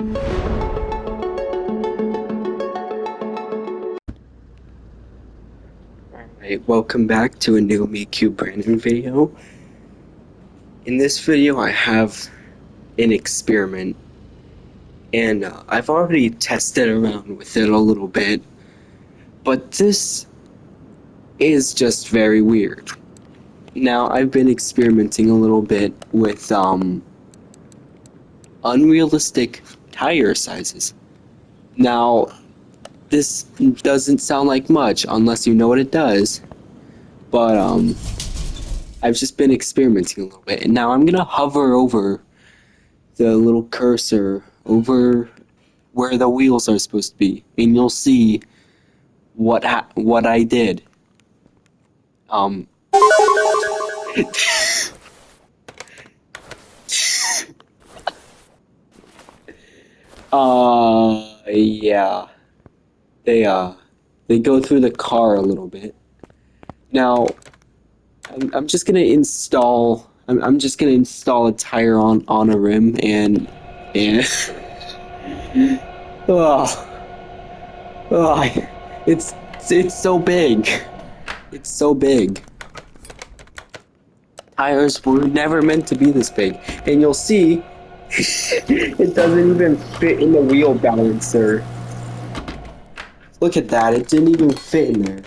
Alright, welcome back to a new MeQ Brandon video. In this video I have an experiment, and I've already tested around with it a little bit, but this is just very weird. Now, I've been experimenting a little bit with unrealistic tire sizes. Now, this doesn't sound like much unless you know what it does, but I've just been experimenting a little bit, and now I'm gonna hover over the little cursor over where the wheels are supposed to be, and you'll see what I did. Yeah, they go through the car a little bit. Now, I'm just gonna install. I'm just gonna install a tire on a rim and oh, it's so big. It's so big. Tires were never meant to be this big, and you'll see it doesn't even fit in the wheel balancer. Look at that, it didn't even fit in there.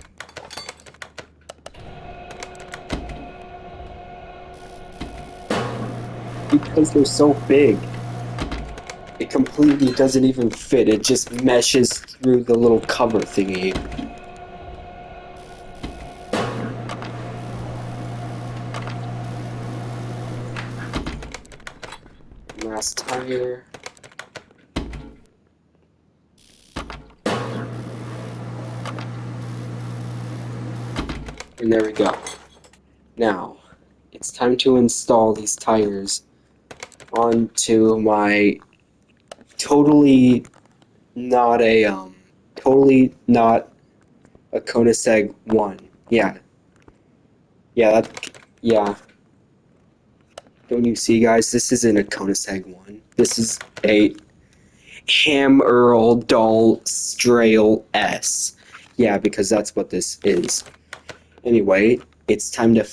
Because they're so big, it completely doesn't even fit. It just meshes through the little cover thingy. Last tire. And there we go. Now, it's time to install these tires onto my totally not a Koenigsegg 1. Yeah. Don't you see, guys? This isn't a Koenigsegg 1. This is a Hammerl Doll Strail S. Yeah, because that's what this is. Anyway, it's time to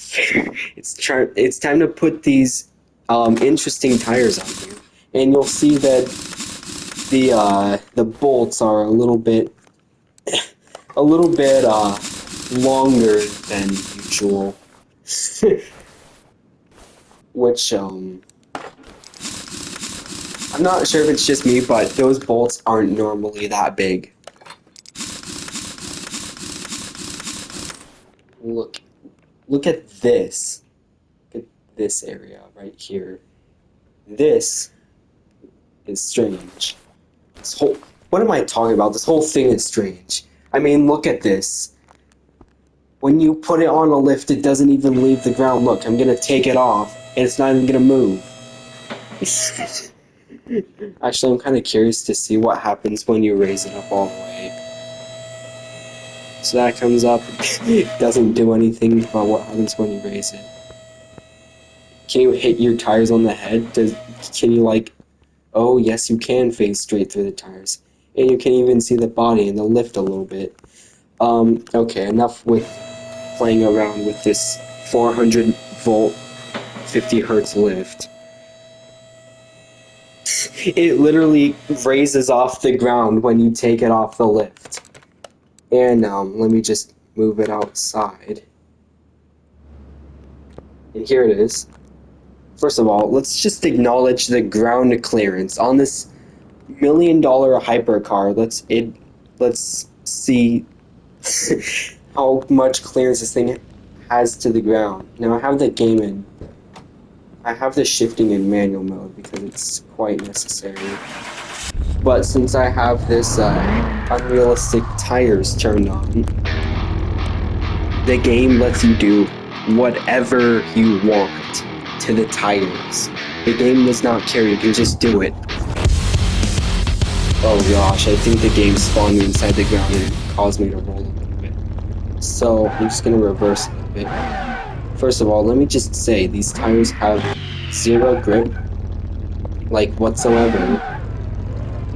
it's time to put these interesting tires on here, and you'll see that the bolts are a little bit longer than usual. Which I'm not sure if it's just me, but those bolts aren't normally that big. Look at this. Look at this area right here. This is strange. What am I talking about? This whole thing is strange. I mean, look at this. When you put it on a lift, it doesn't even leave the ground. Look, I'm gonna take it off, and it's not even gonna move. Actually, I'm kind of curious to see what happens when you raise it up all the way. So that comes up, it doesn't do anything, but what happens when you raise it? Can you hit your tires on the head? Can you like, oh yes you can phase straight through the tires. And you can even see the body and the lift a little bit. Okay, enough with playing around with this 400 volt, 50 hertz lift. It literally raises off the ground when you take it off the lift. And let me just move it outside. And here it is. First of all, let's just acknowledge the ground clearance on this $1 million hypercar. Let's see how much clearance this thing has to the ground. Now I have the game in. I have the shifting in manual mode because it's quite necessary. But since I have this unrealistic tires turned on, the game lets you do whatever you want to the tires. The game does not care, you can just do it. Oh gosh, I think the game spawned me inside the ground and it caused me to roll a little bit. So I'm just gonna reverse a little bit. First of all, let me just say, these tires have zero grip, like whatsoever.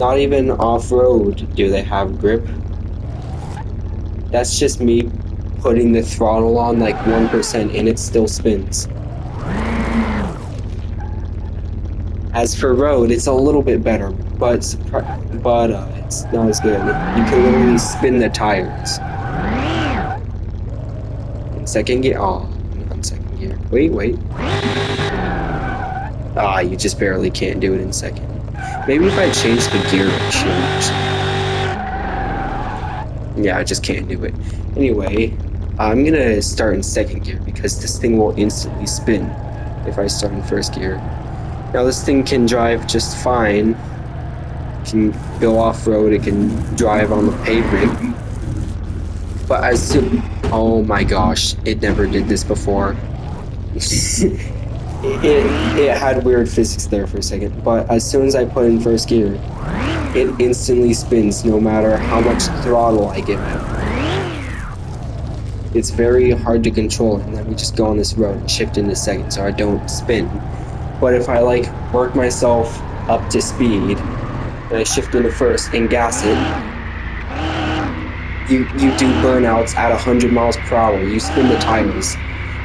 Not even off-road do they have grip. That's just me putting the throttle on like 1% and it still spins. As for road, it's a little bit better, but it's not as good. You can literally spin the tires. In second gear, oh, not in second gear. Wait. Ah, you just barely can't do it in second. Maybe if I change the gear ratio, yeah, I just can't do it. Anyway, I'm gonna start in second gear because this thing will instantly spin if I start in first gear. Now this thing can drive just fine. It can go off-road, it can drive on the pavement. But as soon... Oh my gosh, it never did this before. it had weird physics there for a second, but as soon as I put in first gear, it instantly spins no matter how much throttle I give it. It's very hard to control, and then we just go on this road and shift into second so I don't spin. But if I like work myself up to speed and I shift into first and gas it, you do burnouts at 100 miles per hour. You spin the tires,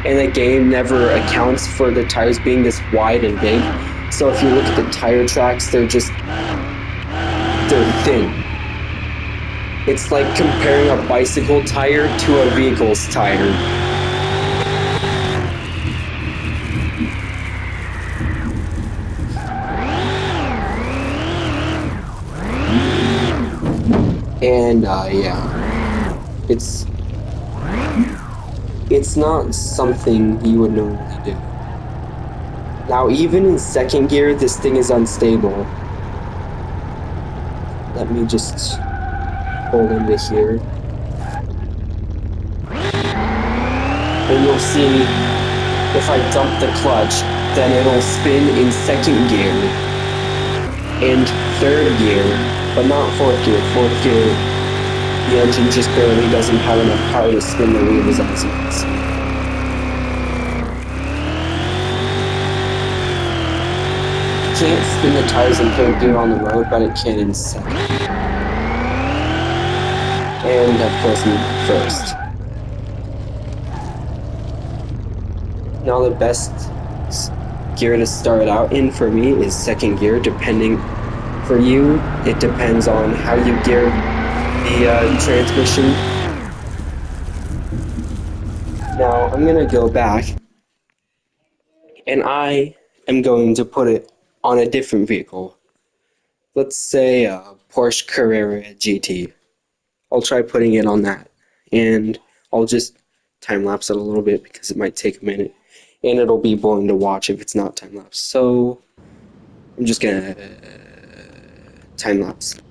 and the game never accounts for the tires being this wide and big. So if you look at the tire tracks, they're thin. It's like comparing a bicycle tire to a vehicle's tire. And yeah, it's not something you would normally do. Now, even in second gear, this thing is unstable. Let me just pull into here. And you'll see if I dump the clutch, then it'll spin in second gear and third gear, but not fourth gear. Fourth gear, the engine just barely doesn't have enough power to spin the wheels as you can see. It can't spin the tires in third gear on the road, but it can in second. And of course in first. Now the best gear to start out in for me is second gear, depending for you. It depends on how you gear the transmission. Now I'm gonna go back and I am going to put it on a different vehicle. Let's say a Porsche Carrera GT. I'll try putting it on that, and I'll just time-lapse it a little bit because it might take a minute, and it'll be boring to watch if it's not time-lapse. So I'm just gonna time-lapse.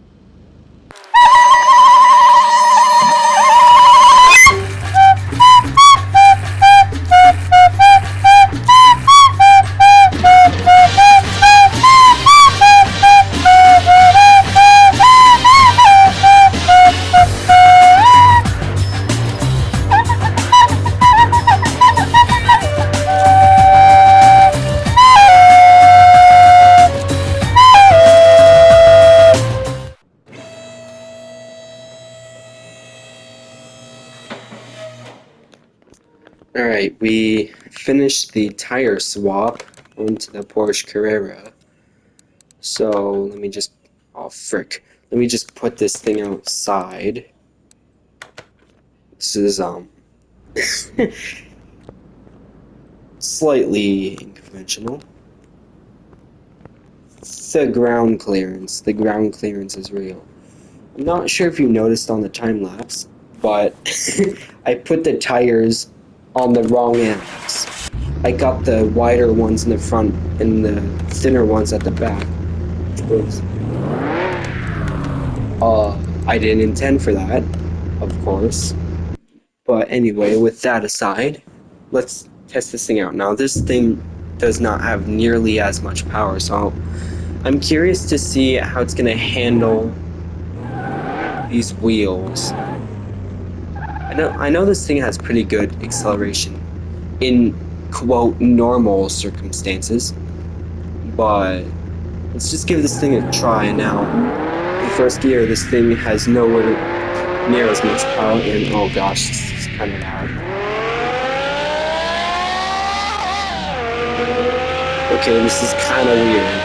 Alright, we finished the tire swap onto the Porsche Carrera. So let me just, oh frick, let me just put this thing outside. This is slightly unconventional. The ground clearance is real. I'm not sure if you noticed on the time lapse, but I put the tires on the wrong ends. I got the wider ones in the front and the thinner ones at the back. I didn't intend for that, of course. But anyway, with that aside, let's test this thing out. Now, this thing does not have nearly as much power, so I'm curious to see how it's going to handle these wheels. I know this thing has pretty good acceleration in, quote, normal circumstances, but Let's just give this thing a try now. In first gear, this thing has nowhere near as much power, and oh gosh, this is kind of loud. Okay, this is kind of weird.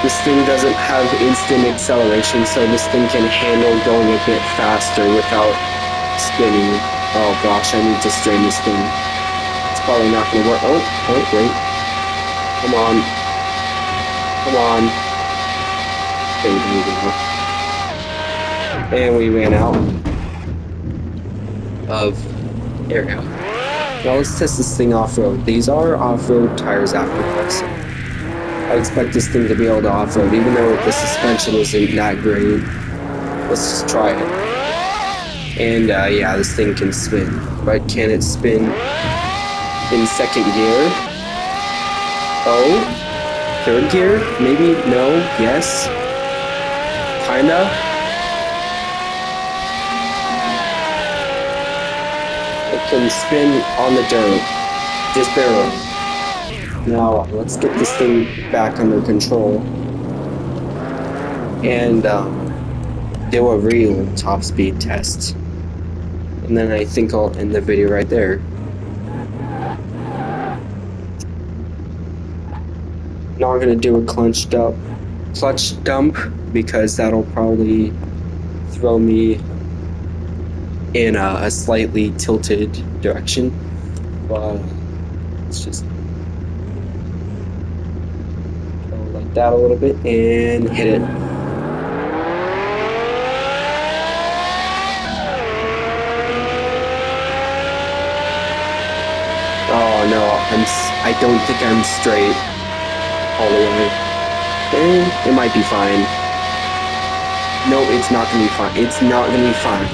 This thing doesn't have instant acceleration, so this thing can handle going a bit faster without spinning. Oh gosh, I need to strain this thing. It's probably not gonna work. Oh, wait. Come on. Come on. There we go. And we ran out of area. Now let's test this thing off-road. These are off-road tires after all, so I expect this thing to be able to off-road, even though the suspension isn't that great. Let's just try it. And yeah, this thing can spin. But can it spin in second gear? Oh? Third gear? Maybe? No? Yes? Kinda? It can spin on the dirt. Just barely. Now, let's get this thing back under control. And do a real top speed test. And then I think I'll end the video right there. Not gonna do a clutch dump because that'll probably throw me in a slightly tilted direction. But let's just go like that a little bit and hit it. Oh no, I don't think I'm straight all the way. It might be fine. No, it's not gonna be fine. It's not gonna be fine.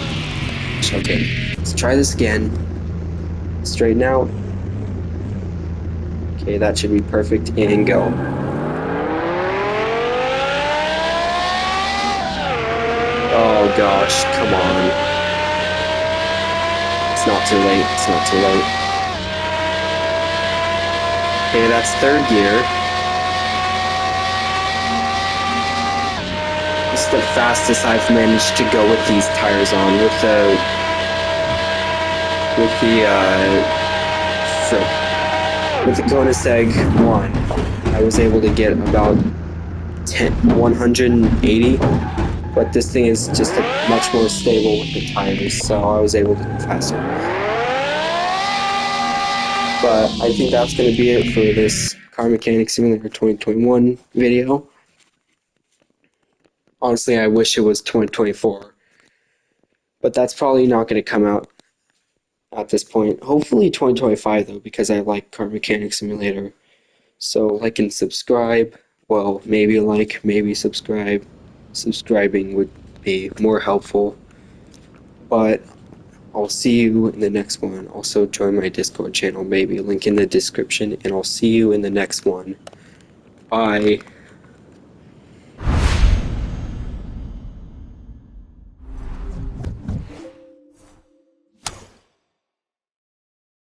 Okay, let's try this again. Straighten out. Okay, that should be perfect, and go. Oh gosh, come on. It's not too late, it's not too late. Okay, that's third gear. This is the fastest I've managed to go with these tires on, with the Koenigsegg 1. I was able to get about 180, but this thing is just much more stable with the tires, so I was able to go faster. But I think that's going to be it for this Car Mechanic Simulator 2021 video. Honestly, I wish it was 2024, but that's probably not going to come out at this point. Hopefully 2025 though, because I like Car Mechanic Simulator. So like and subscribe. Well, maybe like, maybe subscribe. Subscribing would be more helpful. But I'll see you in the next one. Also join my Discord channel, maybe link in the description, and I'll see you in the next one. Bye.